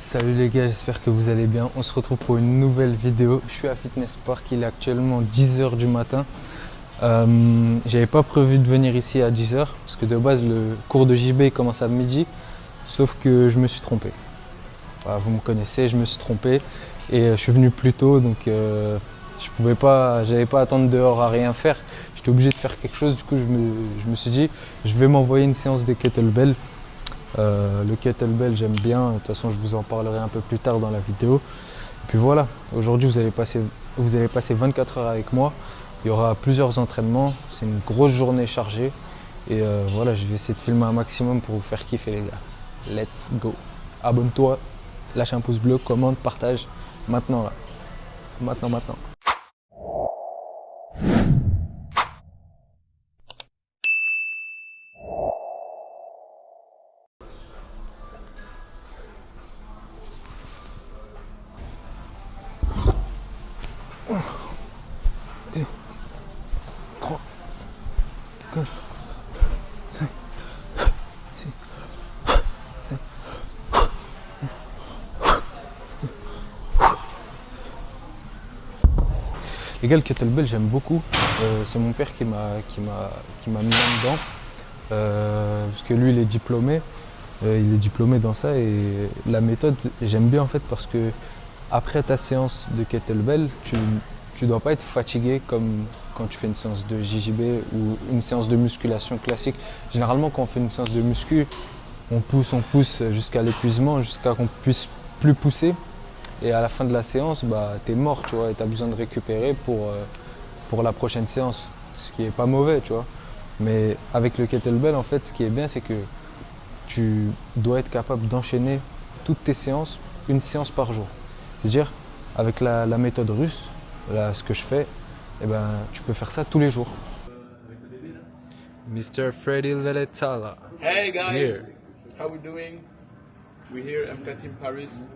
Salut les gars, j'espère que vous allez bien. On se retrouve pour une nouvelle vidéo. Je suis à Fitness Park, il est actuellement 10 h du matin. J'avais pas prévu de venir ici à 10 h parce que de base le cours de JB commence à midi, sauf que je me suis trompé. Voilà, vous me connaissez, je me suis trompé et je suis venu plus tôt, donc j'avais pas à attendre dehors à rien faire. J'étais obligé de faire quelque chose, du coup je me suis dit je vais m'envoyer une séance de kettlebell. Le kettlebell j'aime bien, de toute façon je vous en parlerai un peu plus tard dans la vidéo. Et puis voilà, aujourd'hui vous allez passer 24 heures avec moi. Il y aura plusieurs entraînements, c'est une grosse journée chargée. Et voilà, je vais essayer de filmer un maximum pour vous faire kiffer les gars. Let's go. Abonne-toi, lâche un pouce bleu, commente, partage. Maintenant là. Maintenant. Les gars, le kettlebell j'aime beaucoup. C'est mon père qui m'a mis là-dedans. Parce que lui il est diplômé. Il est diplômé dans ça et la méthode j'aime bien en fait parce que après ta séance de kettlebell, tu dois pas être fatigué comme quand tu fais une séance de JJB ou une séance de musculation classique. Généralement quand on fait une séance de muscu, on pousse jusqu'à l'épuisement, jusqu'à qu'on puisse plus pousser. Et à la fin de la séance, tu es mort, tu vois, et tu as besoin de récupérer pour la prochaine séance, ce qui est pas mauvais, tu vois. Mais avec le kettlebell, en fait, ce qui est bien, c'est que tu dois être capable d'enchaîner toutes tes séances, une séance par jour. C'est-à-dire, avec la méthode russe, là, ce que je fais, eh ben, tu peux faire ça tous les jours. Mr. Freddy Veletala. Hey guys, Here. How we doing? We're here at MCAT Team Paris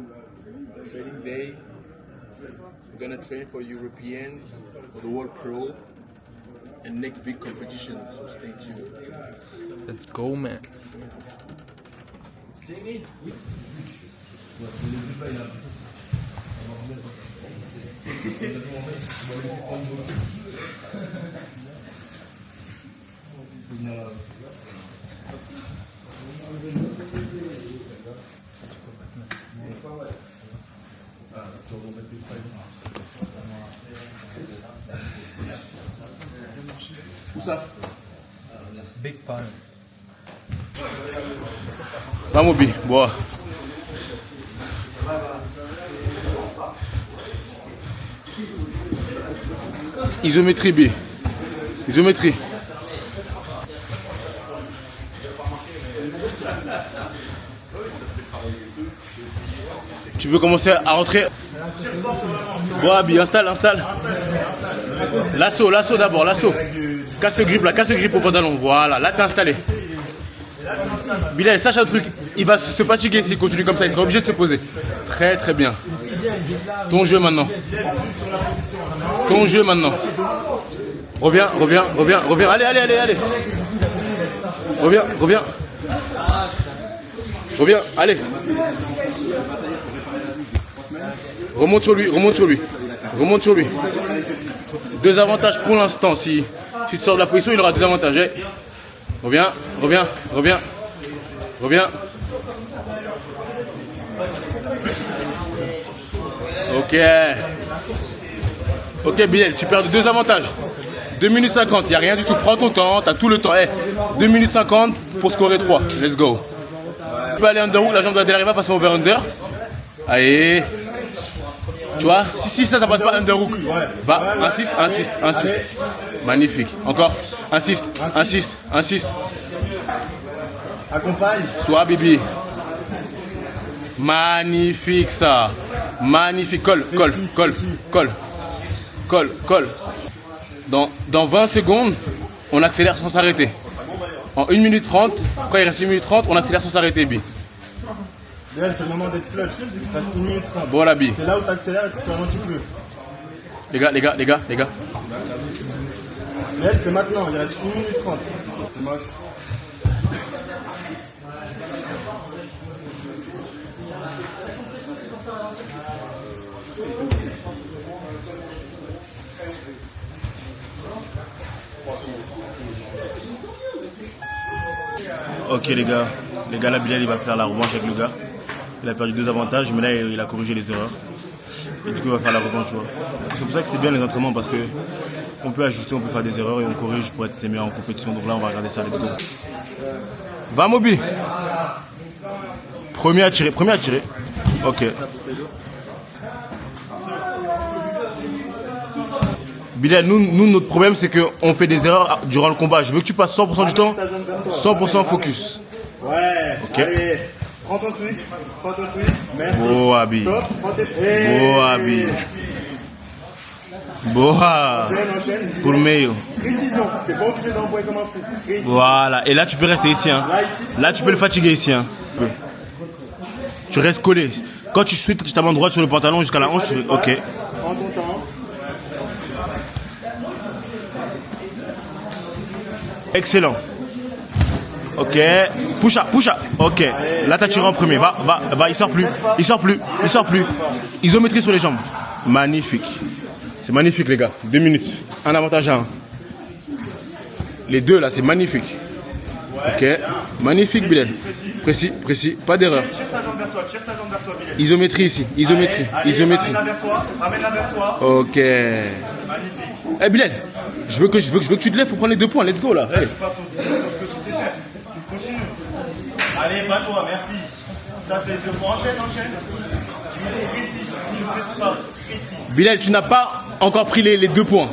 training day. We're gonna train for Europeans, for the World Pro, and next big competition. So stay tuned. Let's go, man. Où ça? Big pan. Vamos, Bi, boa. Isométrie, Bi. Isométrie. Tu veux commencer à rentrer? Boa, Bi, installe. Lasso d'abord, lasso. Casse grip au pantalon. Voilà, là t'es installé. Bilal, sache un truc, il va se fatiguer s'il continue comme ça, il sera obligé de se poser. Très bien. Ton jeu maintenant. Reviens. Allez. Reviens, allez. Remonte sur lui. Deux avantages pour l'instant. Si tu te sors de la position, il aura deux avantages. Hey. Reviens. Ok, Bilal, tu perds de deux avantages. 2 minutes 50, il n'y a rien du tout. Prends ton temps, tu as tout le temps. Hey, 2 minutes 50 pour scorer 3. Let's go. Tu peux aller under hook, la jambe doit dériver, passer over under. Allez. Tu vois, si ça passe pas under hook. Va, insiste. Magnifique. Encore. Insiste. Accompagne. Sois Bibi. Magnifique ça. Magnifique. Colle. Dans 20 secondes, on accélère sans s'arrêter. En 1 minute 30, quand il reste 1 minute 30, on accélère sans s'arrêter, Bi. Là, c'est le moment d'être clutch. Il reste 1 minute 30. Bon, la Bi. C'est là où tu accélères et tu ralentis plus. Les gars. Mais elle, c'est maintenant. Il reste 1 minute 30. C'est moche. Ok les gars là Bilal il va faire la revanche avec le gars. Il a perdu 2 avantages mais là il a corrigé les erreurs. Et du coup il va faire la revanche, tu vois. C'est pour ça que c'est bien les entraînements parce que on peut ajuster, on peut faire des erreurs et on corrige pour être les meilleurs en compétition. Donc là on va regarder ça, let's go. Va Moby. Premier à tirer. Ok. Bilal, nous notre problème c'est qu'on fait des erreurs durant le combat. Je veux que tu passes 100% du temps, 100% focus. Ouais, ok. Allez, prends ton sweep, merci. Boabi. Top, prends tes... Boabi. Boa. Enchaîne. Pour le meilleur. Précision, t'es pas obligé d'envoyer comme un fou. Voilà, et là tu peux rester ici. Hein. Là tu peux le fatiguer ici. Hein. Tu restes collé. Quand tu sweeps, tu t'amènes droite sur le pantalon jusqu'à la hanche. Ok. Prends ton temps. Excellent. Ok. Push up. Ok. Là, t'as tiré en premier. Va. Il sort plus. Isométrie sur les jambes. Magnifique. C'est magnifique, les gars. 2 minutes. Un avantage à 1. Les deux, là, c'est magnifique. Ok. Magnifique, Bilal. Précis. Pas d'erreur. Tire sa jambe vers toi, Bilal. Isométrie ici. Isométrie. Ramène-la vers toi. Ok. Magnifique. Eh, Bilal. Je veux que tu te lèves pour prendre les 2 points. Let's go, là. Hey. Allez, bats-toi, merci. Ça c'est 2 points. Enchaîne. Précis. Bilal, tu n'as pas encore pris les 2 points.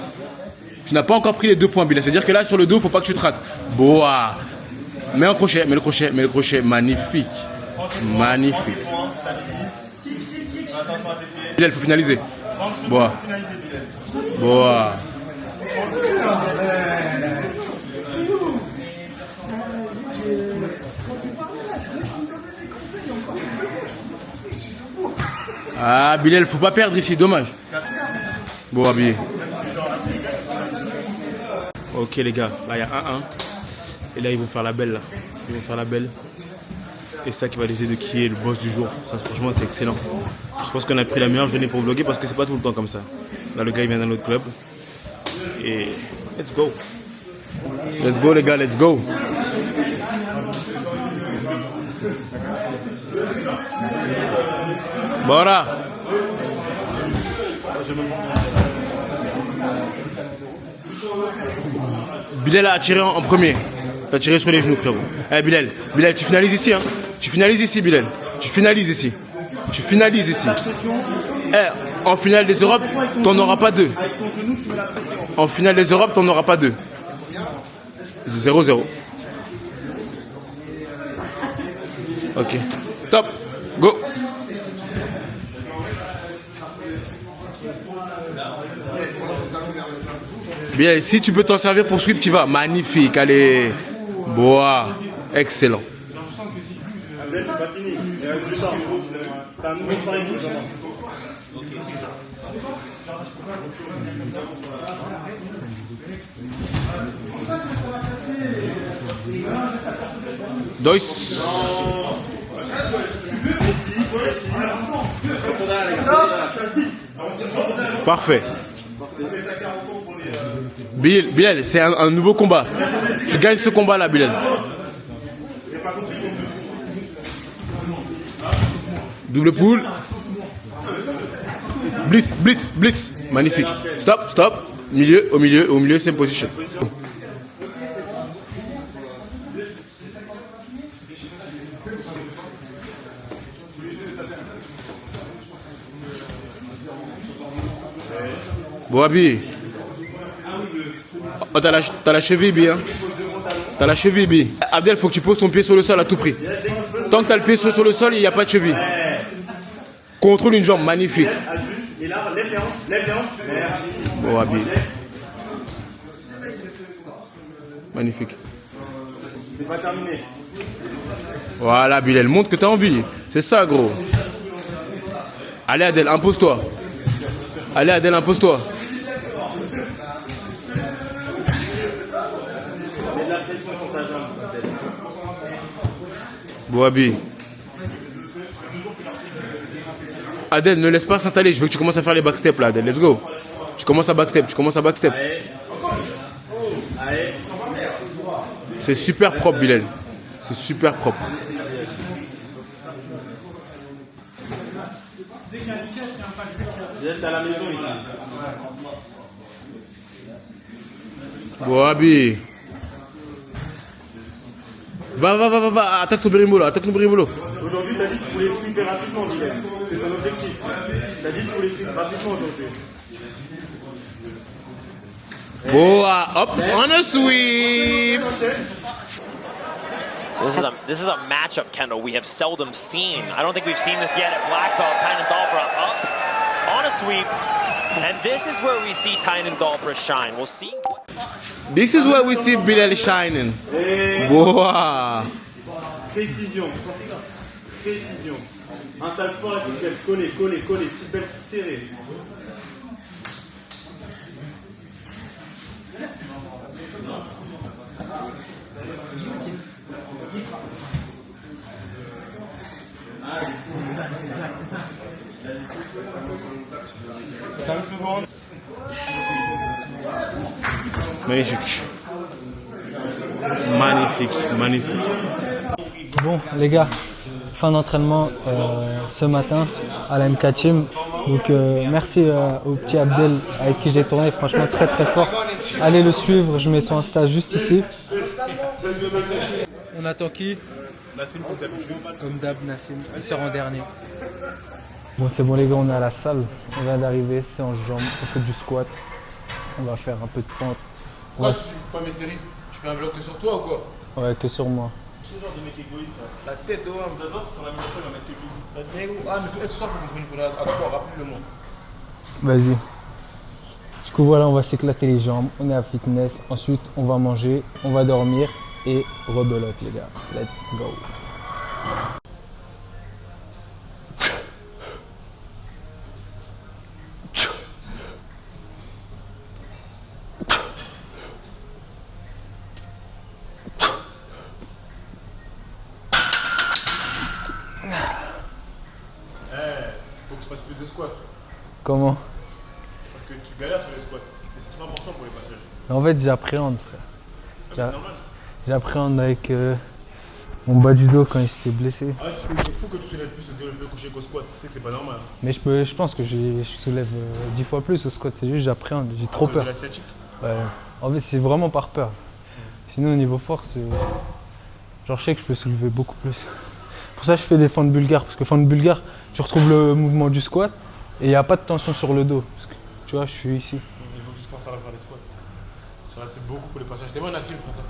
Bilal. C'est-à-dire que là, sur le dos, il ne faut pas que tu te rates. Boa. Mets le crochet. Magnifique. Bilal, il faut finaliser. Boa. Ah, Bilal, faut pas perdre ici, dommage. Bon, habillé. Ok, les gars, là, il y a 1-1. Et là, ils vont faire la belle, là. Et c'est ça qui va décider de qui est le boss du jour. Ça, franchement, c'est excellent. Je pense qu'on a pris la meilleure journée pour vlogger parce que c'est pas tout le temps comme ça. Là, le gars, il vient d'un autre club. Et let's go. Les gars, let's go. Bora. Bilal a tiré en premier. T'as tiré sur les genoux, frérot. Eh, Bilal, tu finalises ici, hein. Bilal. Tu finalises ici. Eh, en finale des Europes, t'en auras pas 2. En finale des Europes, t'en auras pas 2. 0-0. Ok. Top. Go. Bien, si tu peux t'en servir pour sweep, tu vas. Magnifique. Allez. Boa. Excellent. C'est pas fini. Il reste du temps. C'est un nouveau travail qui commence. Dois. Parfait. Bilal, c'est un nouveau combat. Tu gagnes ce combat-là, Bilal. Double poule. Blitz. Magnifique. Stop. Au milieu, same position. Boabi. Oh, t'as la cheville, bien. Abdel, faut que tu poses ton pied sur le sol à tout prix. Tant que t'as le pied sur le sol, il n'y a pas de cheville. Contrôle une jambe, magnifique. Et là, lève les hanches. Boabi. Magnifique. C'est pas terminé. Voilà, Bilal, montre que t'as envie. C'est ça, gros. Allez, Adèle, impose-toi. Boabi. Adèle, ne laisse pas s'installer. Je veux que tu commences à faire les backsteps là, Adèle. Let's go. Tu commences à backstep, Allez. C'est super propre, Bilal. C'est super propre. Bilal, t'es à la maison ici. Bon, Abi. Va. Attaque ton berimbolo. Aujourd'hui, t'as dit que tu voulais suivre rapidement, Bilal. C'est ton objectif. T'as dit que tu voulais suivre rapidement aujourd'hui. Boa, hop, on a sweep. This is a matchup, Kendall, we have seldom seen. I don't think we've seen this yet at Black Belt. Tynan Dalbra up on a sweep. And this is where we see Tynan Dalbra shine. We'll see. This is where we see Bilal shining. Boa. Précision. Installe fort la seatbelt. Collez. Seatbelt serré. Magnifique. Bon les gars, fin d'entraînement ce matin à la MK Team. Donc merci au petit Abdel avec qui j'ai tourné, franchement très fort. Allez le suivre, je mets son Insta juste ici. On attend qui? Nassim comme d'hab, Nassim, il sort en dernier. Bon c'est bon les gars, on est à la salle, on vient d'arriver, c'est en jambes, on fait du squat, on va faire un peu de fente. Pourquoi tu suis pas mes séries? Tu fais un vlog que sur toi ou quoi? Ouais, que sur moi. C'est genre de mec égoïste. La tête de homme. Ça se voit, c'est sur la miniature, il va mettre que lui. Ah mais ce soir faut qu'on prenne à 3, rappelle-le-moi. Vas-y. Du coup voilà, on va s'éclater les jambes, on est à fitness, ensuite on va manger, on va dormir et rebelote les gars. Let's go. Faut que tu fasses plus de squats. Comment? Parce que tu galères sur les squats. Et c'est trop important pour les passages. En fait j'appréhende frère. C'est normal. J'appréhende avec mon bas du dos quand il s'était blessé. Ah, c'est fou que tu soulèves plus le développé couché qu'au squat. Tu sais que c'est pas normal. Mais je pense que je soulève 10 fois plus au squat, c'est juste j'appréhende, j'ai trop peur. De la sciatique. Ouais. En fait c'est vraiment par peur. Sinon au niveau force, genre je sais que je peux soulever beaucoup plus. Pour ça je fais des fentes bulgares, parce que fentes bulgares, tu retrouves le mouvement du squat et il n'y a pas de tension sur le dos. Parce que, tu vois, je suis ici. Il faut que tu te forces à faire les squats. Ça va être beaucoup pour les passages. T'es bon Nassim, prends ça.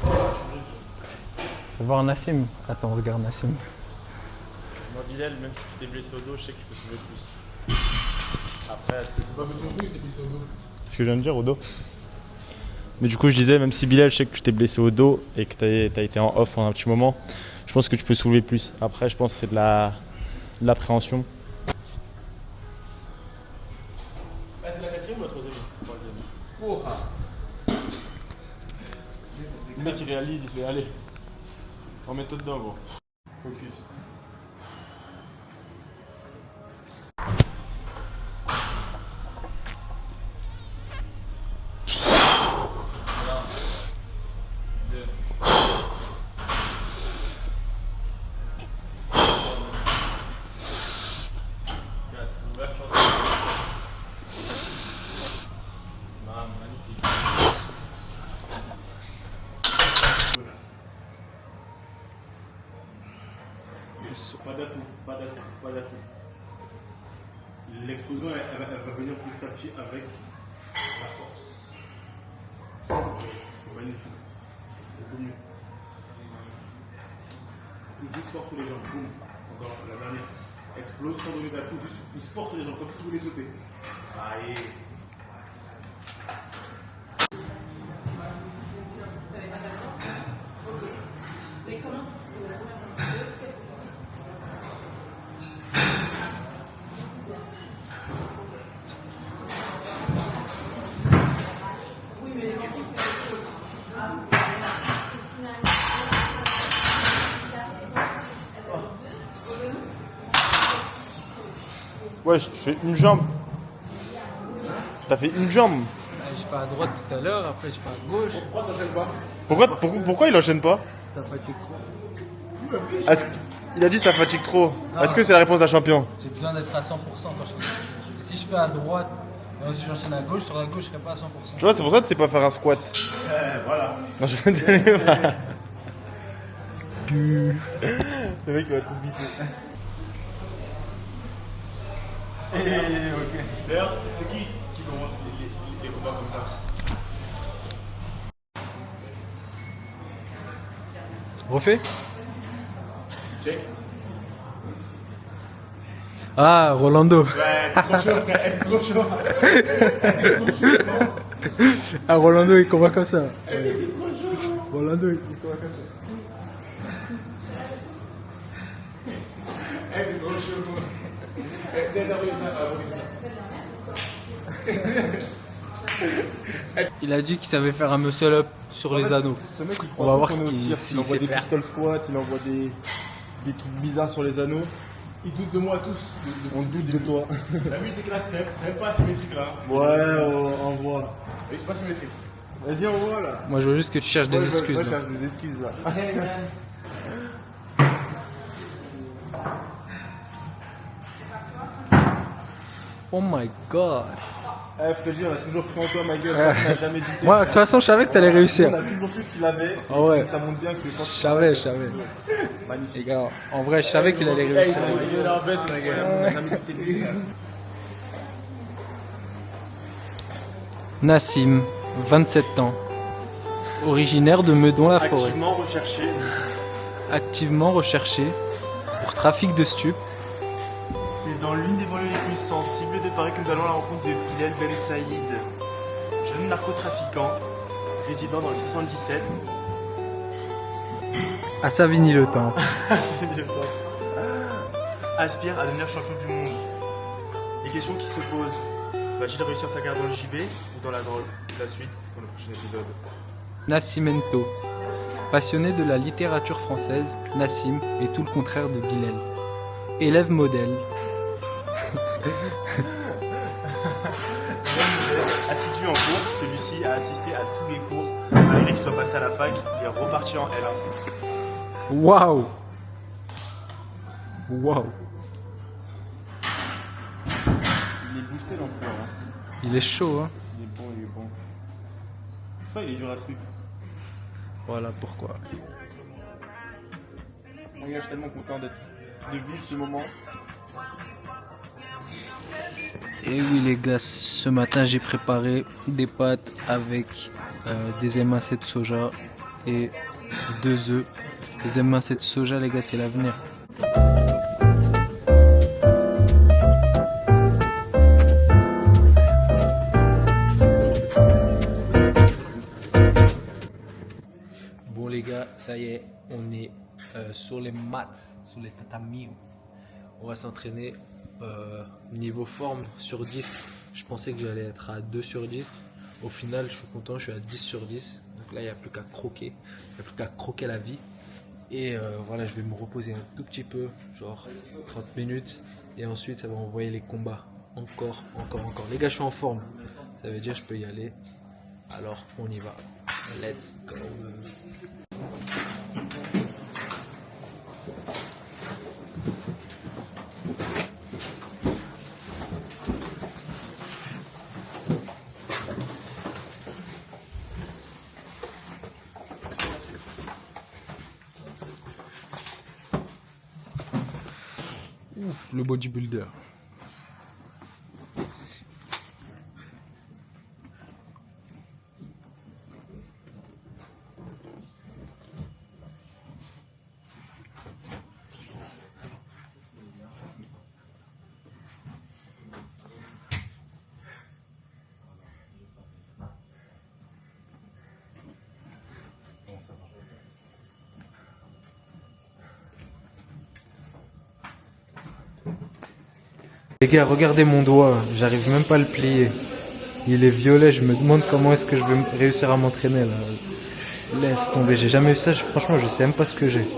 Fais voir Nassim. Attends, regarde Nassim. Moi, Bilal, même si tu t'es blessé au dos, je sais que tu peux soulever plus. Après, est-ce que C'est pas blessé au dos, c'est blessé au dos. c'est ce que je viens de dire au dos? Mais du coup, je disais, même si Bilal, je sais que tu t'es blessé au dos et que t'as été en off pendant un petit moment, je pense que tu peux soulever plus. Après, je pense que c'est de l'appréhension. Ah, c'est la quatrième ou la troisième? Oh. Le mec, il réalise, il fait allez. Remets-toi dedans, gros. Focus. Pas d'un coup. L'explosion, elle va venir petit à petit avec la force. C'est magnifique ça. C'est beaucoup mieux. Juste force sur les jambes. Boum. Encore la dernière. Explose sans donner d'un coup. Juste plus force sur les jambes, comme si tu voulais sauter. Allez. Mais comment? Ouais, tu fais une jambe. T'as fait une jambe. J'ai fait à droite tout à l'heure, après j'ai fait à gauche. Pourquoi il enchaîne pas? Ça fatigue trop. Il a dit ça fatigue trop. Est-ce que c'est la réponse d'un champion? J'ai besoin d'être à 100% quand je fais. Et si je fais à droite, et ensuite j'enchaîne à gauche, sur la gauche je serai pas à 100%. Tu vois, c'est pour ça que tu sais pas faire un squat. Voilà. Non, je ne pas. Le mec il va tout biter. D'ailleurs, c'est qui commence les combats comme ça? Refais. Check. Ah, Rolando. Ouais, t'es trop chaud, frère. T'es trop chaud. Ah, Rolando il combat comme ça. Rolando il combat comme ça. T'es trop chaud. Il a dit qu'il savait faire un muscle up sur les anneaux. Ce mec, il On va voir qu'on ce est au qu'il cirque. s'il Il envoie sait des faire. pistol squats, il envoie des trucs bizarres sur les anneaux. Ils doutent de moi tous. On doute de toi. La musique là, c'est même pas symétrique là. Ouais, on voit. Mais c'est pas symétrique. Vas-y, on voit là. Moi je veux juste que tu cherches des excuses. Moi, là. je cherche des excuses là. Oh my god. Eh, je te dis, on a toujours cru en toi, ma gueule. On n'a jamais douté. Moi de toute façon je savais que t'allais réussir. On a toujours su que tu l'avais. Ah ouais. Ça montre bien que quand Je savais. magnifique. Les gars, en vrai je savais qu'il allait réussir. Nassim, 27 ans. Originaire de Meudon-la-Forêt. Activement recherché pour trafic de stupes. C'est dans l'une des banlieues les plus sensibles de Paris que nous allons à la rencontre de Bilal Ben Saïd, jeune narcotrafiquant, résident dans le 77. À Savigny-le-Temple. Aspire à devenir champion du monde. Les questions qui se posent, va-t-il réussir sa carrière dans le JB ou dans la drogue? La suite dans le prochain épisode. Nascimento. Passionné de la littérature française, Nassim est tout le contraire de Bilal. Élève modèle. Assidu en cours, celui-ci a assisté à tous les cours. Malgré qu'il soit passé à la fac, il est reparti en L1. Waouh! Waouh! Il est boosté l'enfant. Hein. Il est chaud, hein? Il est bon. Ça, il est dur à sweep. Voilà pourquoi. Moi, je suis tellement content de vivre ce moment. Et oui les gars, ce matin j'ai préparé des pâtes avec des émincés de soja et 2 œufs. Les émincés de soja les gars, c'est l'avenir. Bon les gars, ça y est, on est sur les mats, sur les tatamis. On va s'entraîner. Niveau forme sur 10, je pensais que j'allais être à 2 sur 10. Au final, je suis content, je suis à 10 sur 10. Donc là, il n'y a plus qu'à croquer. Il n'y a plus qu'à croquer la vie. Et voilà, je vais me reposer un tout petit peu, genre 30 minutes. Et ensuite, ça va envoyer les combats. Encore. Les gars, je suis en forme. Ça veut dire que je peux y aller. Alors, on y va. Let's go. Ouf, le bodybuilder. Les gars, regardez mon doigt, j'arrive même pas à le plier. Il est violet, je me demande comment est-ce que je vais réussir à m'entraîner là. Laisse tomber, j'ai jamais vu ça, franchement je sais même pas ce que j'ai.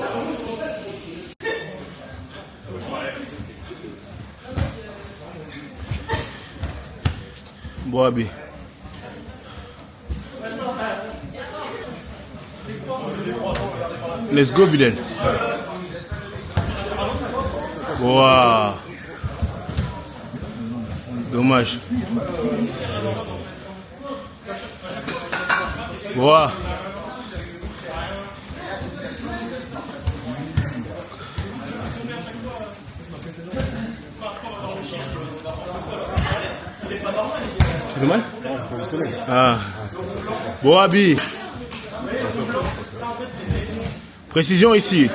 Boabi. Let's go, Bilal. Wow. Dommage. Wow. Tu fais mal? Ah. Boabi. Précision ici.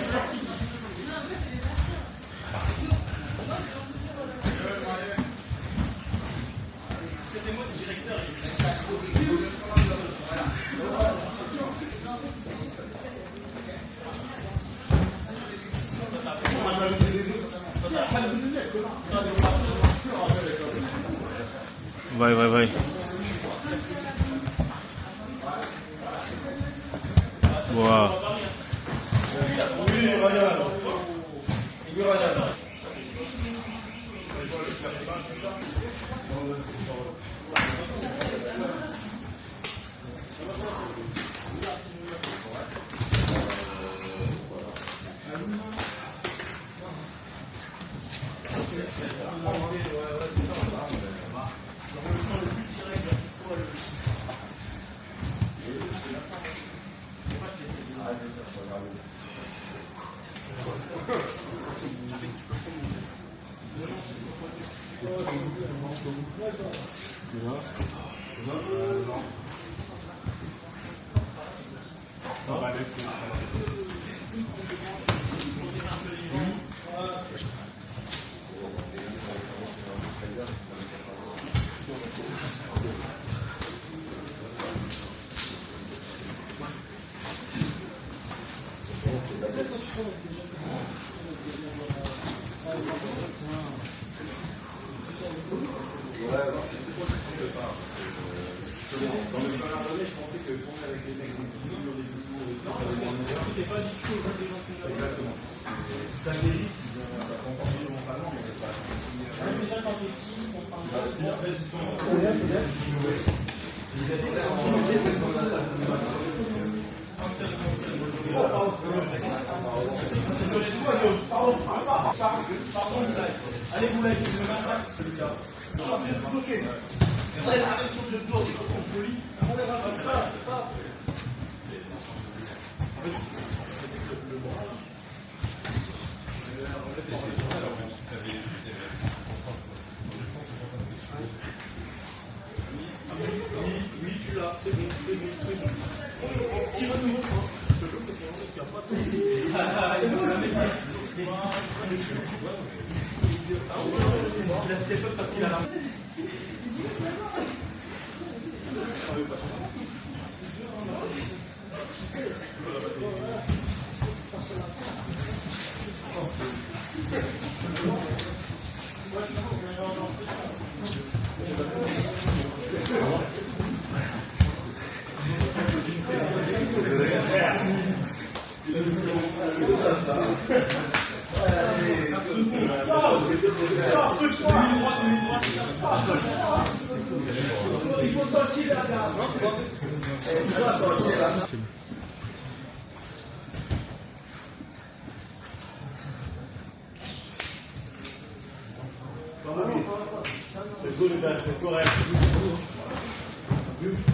Vai. Wow.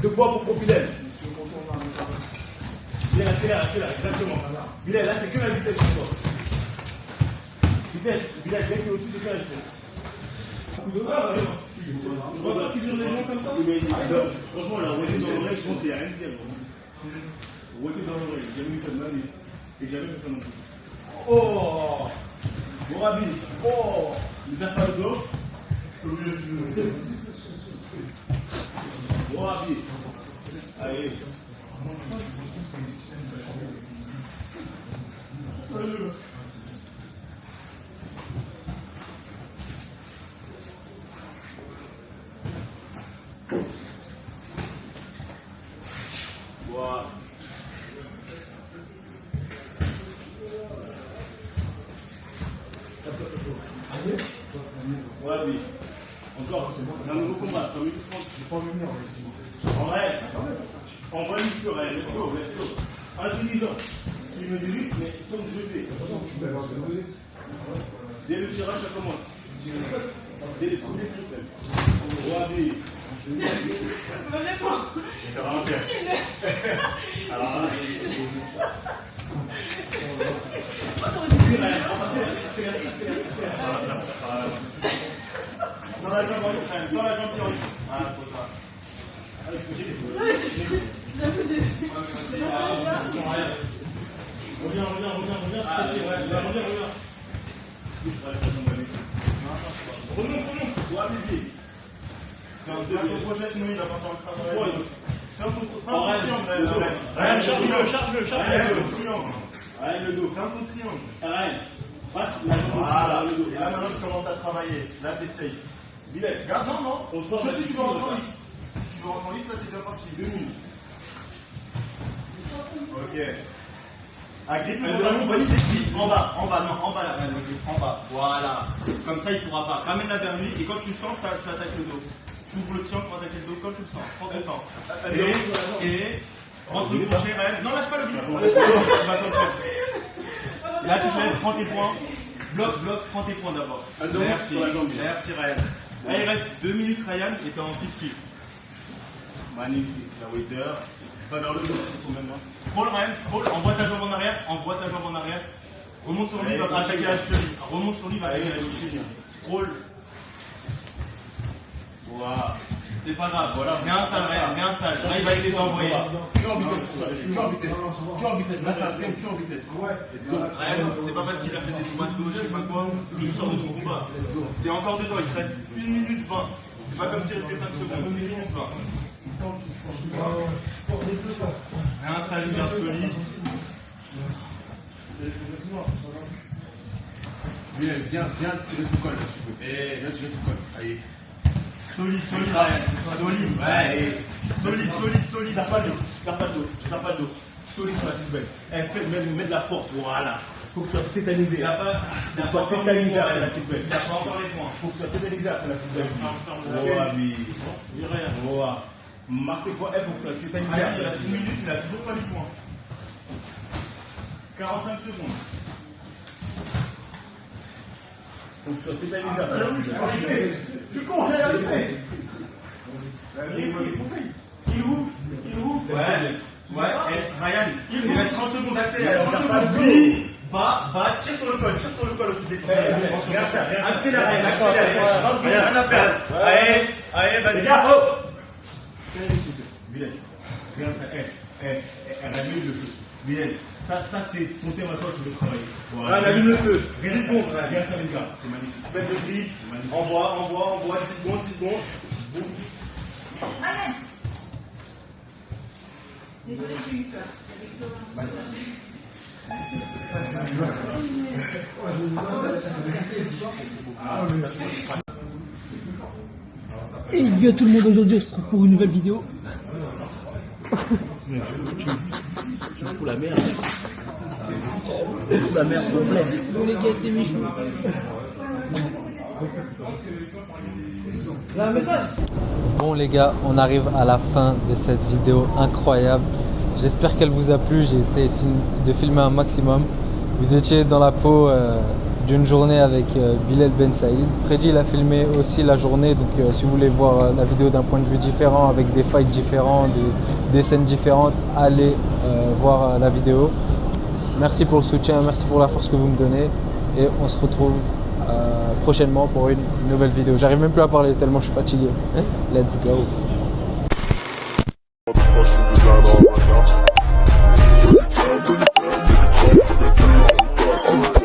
De quoi pour Bilal? Bilal, accélère, exactement. Bilal, là, c'est que la vitesse pour toi. Vitesse, Bilal, dès qu'il est au-dessus, c'est que la vitesse. Tu vois, tu sur les gens comme ça? Franchement, là, rouler dans l'oreille, je pense qu'il n'y a rien de bien. Rouler dans l'oreille, j'ai jamais vu ça de ma vie. Et jamais vu ça non plus. Oh! Bon Rabi, oh! Il vient pas le dos. Bon Rabi. Allez. Voilà. Rabi. Encore, c'est un nouveau combat. Comme il j'ai pas envie de venir, en vrai, envoie une sur elle. Let's go, let's go. Intelligent. Tu me dis mais sans te jeter. Dès le tirage, ça commence. Dès les premiers trucs, on va aller. Alors, dans la jambe dans la jambe théorique. Ah, faut ça. Allez, reviens, reviens. Remonte. Soit bébé. C'est un projet, sinon il va partir en travail. C'est un charge-le. Triangle. Allez, le dos. Fais un contre triangle. Arrête. Passe la jambe. Voilà. Et là, maintenant, tu commences à travailler. Là, t'essayes. Billet. Garde, non. On sort. Si tu veux rentrer en lice. Si tu veux rentrer en lice, là, c'est déjà parti. 2 minutes. Ok. Agrippe le ballon, en bas, là, en bas. Voilà. Comme ça, il ne pourra pas. Ramène-la vers lui et quand tu sens, tu attaques le dos. Tu ouvres le triangle pour attaquer le dos quand tu le sens. Prends ton temps. Et rentre le crochet, Raël. Non, lâche pas le billet. Là, tu te lèves, prends tes points. Bloc, prends tes points d'abord. Merci, Raël. Là, il reste 2 minutes, Ryan, et t'es en kiff. Magnifique. La waiter. Pas vers le dos, c'est même. Scroll, Ryan, scroll. Envoie ta jambe en arrière. Remonte sur lui, il va attaquer la cheville. Scroll. Voilà. C'est pas grave, voilà. Réinstalle. Là, il va les envoyer. Que en vitesse. Là, c'est un thème, que en vitesse. Ouais. Ryan, c'est pas parce qu'il a fait des tomates d'eau, je sais pas quoi, que je sors de ton combat. T'es encore dedans, il te reste 1 minute 20. C'est pas comme s'il restait 5 secondes. 1 minute 20. Réinstalle une garde solide. Viens tirer sous col, si tu veux. Viens tirer sous col. Allez. Solide, Ryan. Solide. Ouais. Solide. T'as pas de dos. Solide sur la silhouette. Mets de la force, voilà. Faut que tu sois tétanisé. Il faut tétanisé après la silhouette. Il a pas encore les points. Faut que tu sois tétanisé après la silhouette. Voilà. Marquez point F, faut que tu sois tétanisé. Il reste 1 minute, il a toujours pas les points. 45 secondes. Faut que tu sois tétanisé après la silhouette. Tu cours, j'ai arrivé. Il est où? Ouais, Ryan, il reste 30 secondes d'accélérer. Bas, tire sur le col aussi. Accélère. Rien à perdre. Allez, vas-y. Bilal, elle allume le feu. Bilal, ça c'est ton thème à toi qui veux travailler. Voilà, elle allume le feu. Viens faire une garde, c'est magnifique. Faites le grip, envoie, 10 secondes. Boum. Ryan. Désolé, j'ai eu peur. Et bien tout le monde, aujourd'hui on se retrouve pour une nouvelle vidéo. Tu fous la merde. Tu fous la merde complète. Bon les gars, c'est Michou. Bon les gars, on arrive à la fin de cette vidéo incroyable. J'espère qu'elle vous a plu, j'ai essayé de filmer un maximum. Vous étiez dans la peau d'une journée avec Bilal Ben Saïd. Freddy il a filmé aussi la journée, donc si vous voulez voir la vidéo d'un point de vue différent, avec des fights différents, des scènes différentes, allez voir la vidéo. Merci pour le soutien, merci pour la force que vous me donnez et on se retrouve prochainement pour une nouvelle vidéo. J'arrive même plus à parler tellement je suis fatigué. Let's go. Every time,